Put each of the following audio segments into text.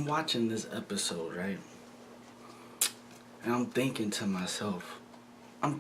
watching this episode, right? And I'm thinking to myself, God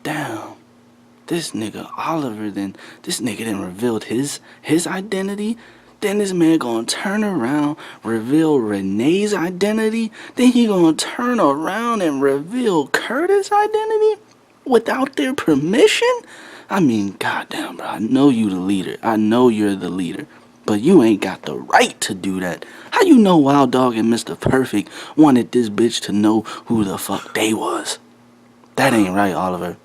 damn, this nigga Oliver this nigga done revealed his identity. Then this man gonna turn around, reveal Renee's identity. Then he gonna turn around and reveal Curtis' identity without their permission? I mean, goddamn, bro. I know you the leader. I know you're the leader. But you ain't got the right to do that. How you know Wild Dog and Mr. Perfect wanted this bitch to know who the fuck they was? That ain't right, Oliver.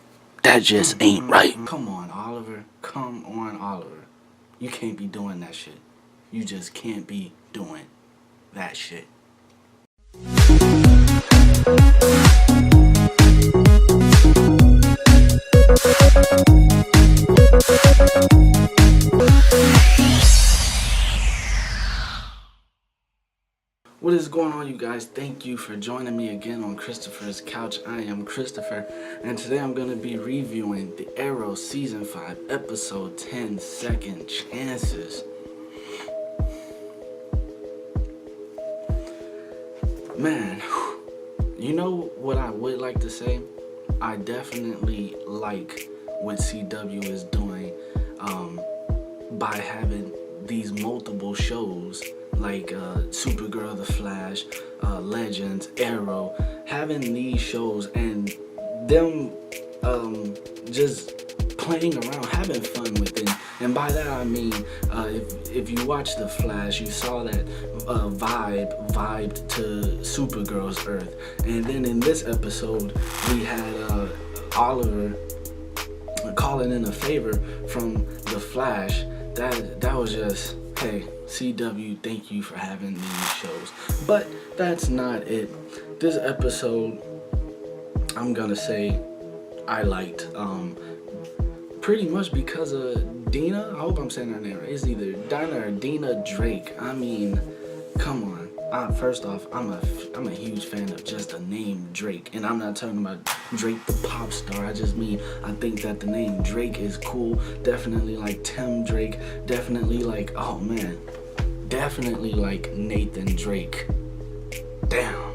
That just ain't right. Come on, Oliver. Come on, Oliver. You can't be doing that shit. You just can't be doing that shit. What is going on, you guys? Thank you for joining me again on Christopher's Couch. I am Christopher, and today I'm going to be reviewing the Arrow Season 5, Episode 10, Second Chances. Man, you know what I would like to say? I definitely like what CW is doing by having these multiple shows like Supergirl, The Flash, Legends, Arrow, having these shows and them just playing around, having fun with it. And by that I mean, if you watch The Flash, you saw that vibed to Supergirl's Earth. And then in this episode, we had Oliver calling in a favor from The Flash. That was just, hey, CW, thank you for having these shows. But that's not it. This episode, I'm gonna say I liked pretty much because of Dina. I hope I'm saying her name right. It's either Dinah or Dina Drake. I mean, come on. First off, I'm a huge fan of just the name Drake, and I'm not talking about Drake the pop star. I just mean I think that the name Drake is cool. Definitely like Tim Drake. Definitely like, oh man, definitely like Nathan Drake. Damn.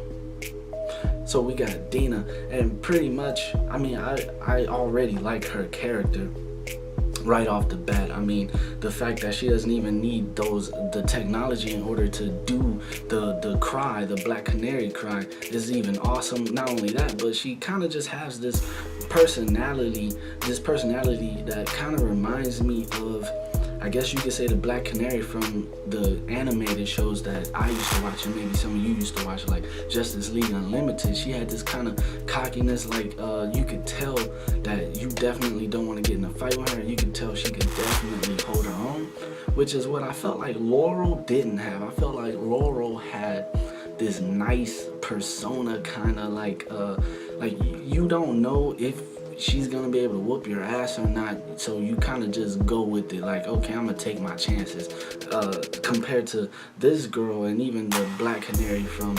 So we got Dina, and pretty much, I mean, I already like her character right off the bat. I mean, the fact that she doesn't even need the technology in order to do the cry, the Black Canary cry, is even awesome. Not only that, but she kind of just has this personality that kind of reminds me of, I guess you could say, the Black Canary from the animated shows that I used to watch, and maybe some of you used to watch, like Justice League Unlimited. She had this kind of cockiness, like you could tell that you definitely don't want to get in a fight with her. You could tell she could definitely hold her own, which is what I felt like Laurel didn't have. I felt like Laurel had this nice persona, kind of like you don't know if she's gonna be able to whoop your ass or not, so you kind of just go with it, like, okay, I'm gonna take my chances. Compared to this girl and even the Black Canary from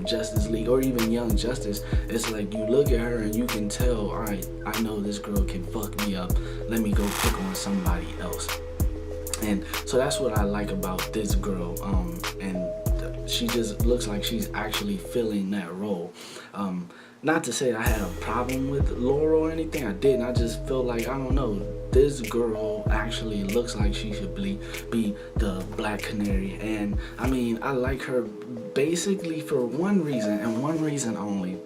Justice League, or even Young Justice, it's like you look at her and you can tell, all right, I know this girl can fuck me up. Let me go pick on somebody else. And so that's what I like about this girl, and she just looks like she's actually filling that role. Not to say I had a problem with Laurel or anything, I didn't. I just feel like, I don't know, this girl actually looks like she should be the Black Canary. And I mean, I like her basically for one reason, and one reason only.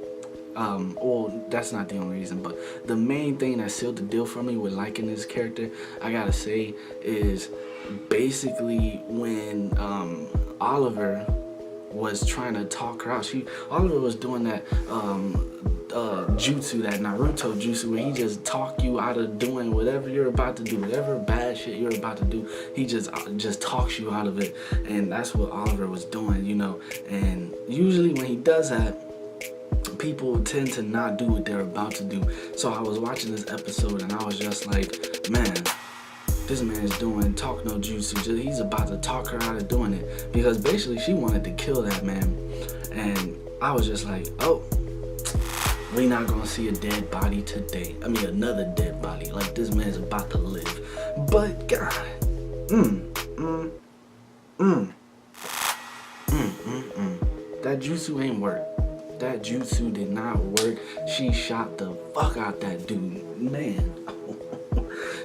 Well, that's not the only reason, but the main thing that sealed the deal for me with liking this character, I gotta say, is basically when Oliver was trying to talk her out. Oliver was doing that jutsu, that Naruto jutsu, where he just talk you out of doing whatever you're about to do, whatever bad shit you're about to do. He just talks you out of it, and that's what Oliver was doing, you know. And usually when he does that, people tend to not do what they're about to do. So I was watching this episode and I was just like, man, this man is doing talk no jutsu. He's about to talk her out of doing it, because basically she wanted to kill that man. And I was just like, oh, we not gonna see a dead body today. I mean, another dead body. Like, this man's about to live. But God Mm, mm, mm, That jutsu ain't work. That jutsu did not work. She shot the fuck out that dude, man.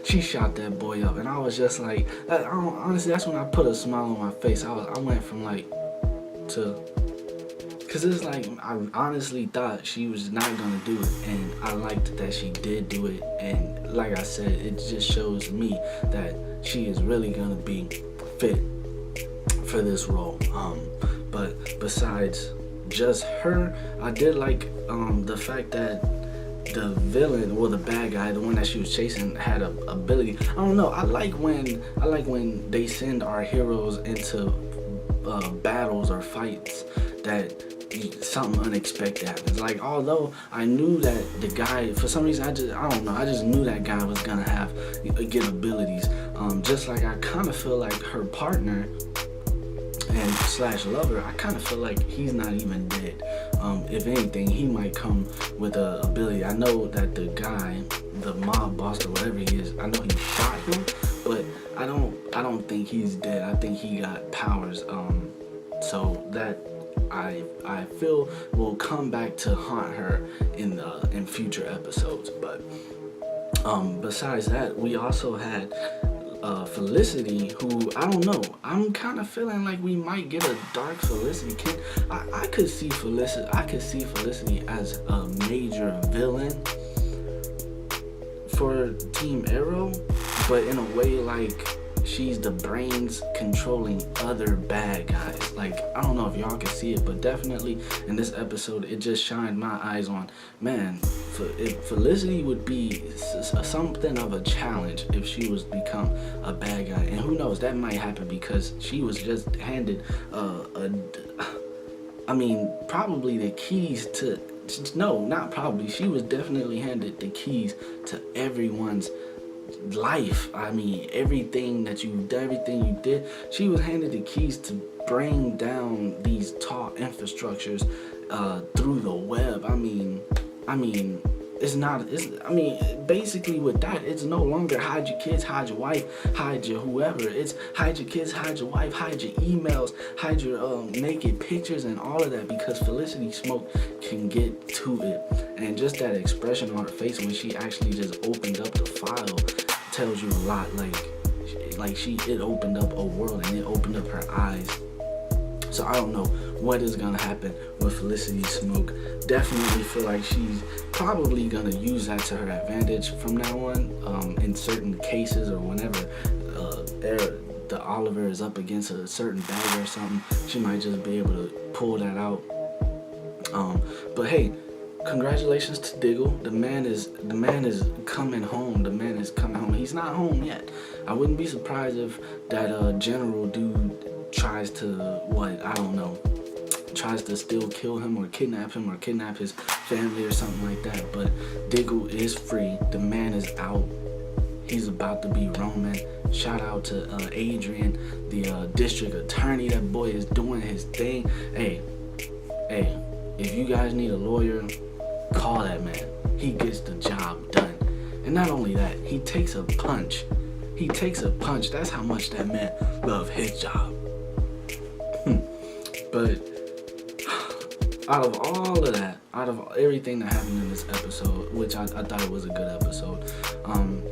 She shot that boy up, and I was just like, honestly, that's when I put a smile on my face. I went from like to, cause it's like I honestly thought she was not gonna do it, and I liked that she did do it. And like I said, it just shows me that she is really gonna be fit for this role. But besides just her, I did like the fact that the villain, or the bad guy, the one that she was chasing, had a ability. I don't know. I like when they send our heroes into battles or fights that something unexpected happens. Like, although I knew that the guy, for some reason, I just knew that guy was gonna get abilities. Just like I kind of feel like her partner and / lover, I kind of feel like he's not even dead. If anything, he might come with a ability. I know that the guy, the mob boss or whatever he is, I know he shot him, but I don't think he's dead. I think he got powers. So that I feel will come back to haunt her in future episodes. But besides that, we also had Felicity, who, I don't know, I'm kind of feeling like we might get a dark Felicity. I could see Felicity as a major villain for Team Arrow, but in a way like she's the brains controlling other bad guys. Like, I don't know if y'all can see it, but definitely in this episode, it just shined my eyes on, man, if Felicity would be something of a challenge if she was become a bad guy. And who knows, that might happen because she was just handed probably the keys to, no, not probably, she was definitely handed the keys to everyone's life. I mean, everything you did, she was handed the keys to bring down these tall infrastructures through the web. I mean, basically with that, it's no longer hide your kids, hide your wife, hide your whoever. It's hide your kids, hide your wife, hide your emails, hide your naked pictures and all of that, because Felicity Smoke can get to it. And just that expression on her face when she actually just opened up the file tells you a lot. It opened up a world, and it opened up her eyes. So I don't know what is gonna happen with Felicity Smoke. Definitely feel like she's probably gonna use that to her advantage from now on, in certain cases, or whenever the Oliver is up against a certain bag or something, she might just be able to pull that out. But hey, congratulations to Diggle. The man is coming home. The man is coming home. He's not home yet. I wouldn't be surprised if that general dude tries to, tries to still kill him or kidnap his family or something like that. But Diggle is free. The man is out. He's about to be roaming. Shout out to Adrian, the district attorney. That boy is doing his thing. Hey, if you guys need a lawyer, call that man. He gets the job done. And not only that, he takes a punch. That's how much that man loves his job. But out of all of that, out of everything that happened in this episode, which I thought it was a good episode,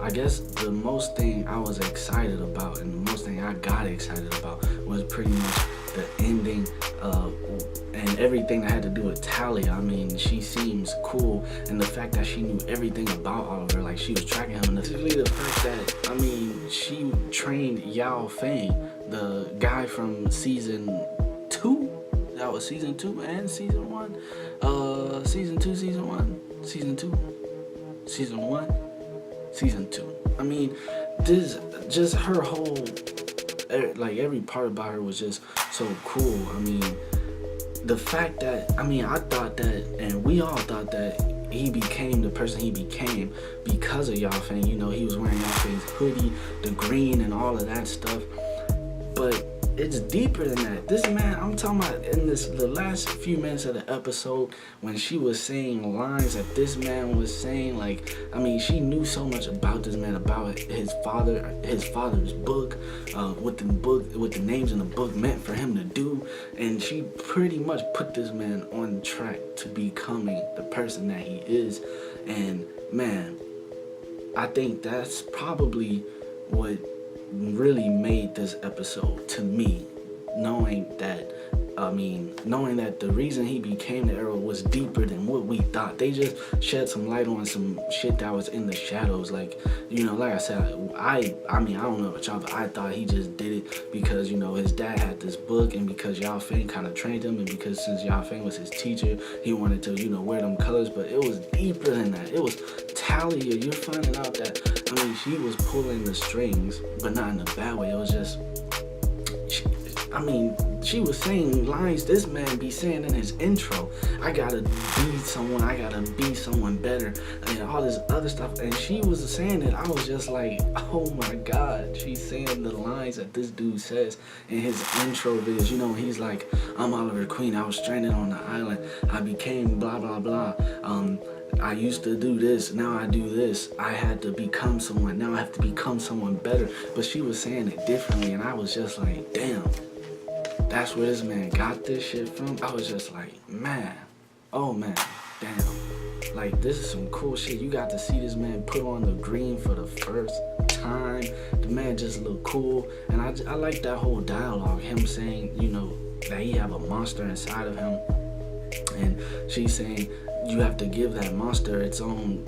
I guess the most thing I was excited about, and the most thing I got excited about, was pretty much the ending and everything that had to do with Talia. I mean, she seems cool, and the fact that she knew everything about Oliver, like she was tracking him, and specifically the fact that, I mean, she trained Yao Feng, the guy from season 2. That was season 2 and season 1. Season 2, season 1, season 2, season 1, season 2. I mean, this, just her whole, like, every part about her was just so cool. I mean, the fact that, I thought that, and we all thought that he became the person he became because of Yao Feng. You know, he was wearing Yao Feng's hoodie, the green and all of that stuff. But it's deeper than that. This man, I'm talking about in the last few minutes of the episode when she was saying lines that this man was saying, like, I mean, she knew so much about this man, about his father's book, what the names in the book meant for him to do, and she pretty much put this man on track to becoming the person that he is. And man, I think that's probably what really made this episode to me, knowing that the reason he became the Arrow was deeper than what we thought. They just shed some light on some shit that was in the shadows. Like, like I said, I don't know about y'all, but I thought he just did it because, his dad had this book, and because Yao Feng kind of trained him, and because since Yao Feng was his teacher, he wanted to, wear them colors. But it was deeper than that. It was Talia. You're finding out that, she was pulling the strings, but not in a bad way. It was just, she was saying lines this man be saying in his intro. I gotta be someone better, and all this other stuff. And she was saying it. I was just like, oh my God, she's saying the lines that this dude says in his intro videos. He's like, I'm Oliver Queen. I was stranded on the island. I became blah, blah, blah. I used to do this, now I do this. I had to become someone, now I have to become someone better. But she was saying it differently, and I was just like, damn, that's where this man got this shit from. I was just like, man, oh man, damn. Like, this is some cool shit. You got to see this man put on the green for the first time. The man just looked cool, and I like that whole dialogue, him saying, that he have a monster inside of him. And she's saying, you have to give that monster its own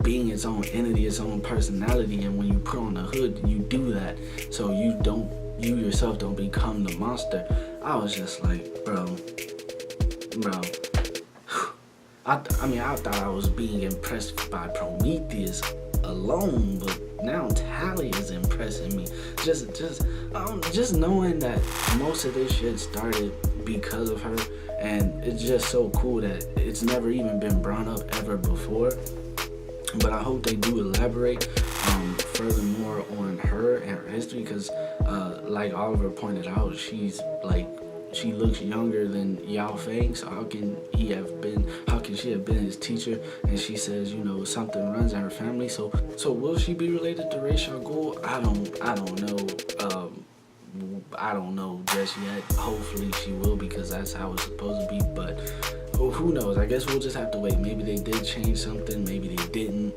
being, its own entity, its own personality, and when you put on the hood, you do that, so you yourself don't become the monster. I was just like, bro. I thought I was being impressed by Prometheus alone, but now Talia is impressing me. Just knowing that most of this shit started because of her. And it's just so cool that it's never even been brought up ever before. But I hope they do elaborate furthermore on her and her history, because like Oliver pointed out, she looks younger than Yao Feng. So how can she have been his teacher? And she says, something runs in her family. So will she be related to Ra's al Ghul? I don't know. I don't know just yet. Hopefully she will, because that's how it's supposed to be. But who knows? I guess we'll just have to wait. Maybe they did change something. Maybe they didn't.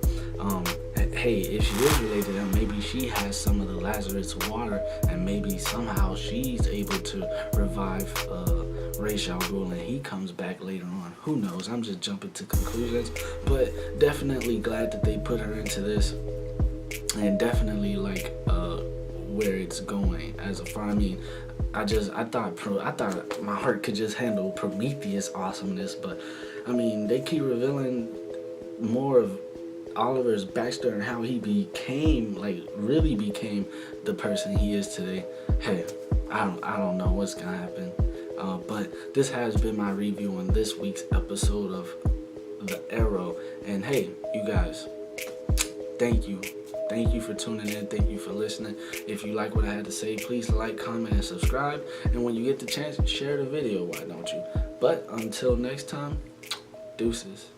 Hey, if she is related to him, maybe she has some of the Lazarus water, and maybe somehow she's able to revive Ra's al Ghul, and he comes back later on. Who knows? I'm just jumping to conclusions. But definitely glad that they put her into this, and definitely like where it's going as a far. I thought my heart could just handle Prometheus awesomeness, but they keep revealing more of Oliver's backstory and how he really became the person he is today. Hey, I don't know what's gonna happen, but this has been my review on this week's episode of The Arrow. And hey, you guys, thank you for tuning in. Thank you for listening. If you like what I had to say, please like, comment, and subscribe. And when you get the chance, share the video. Why don't you? But until next time, deuces.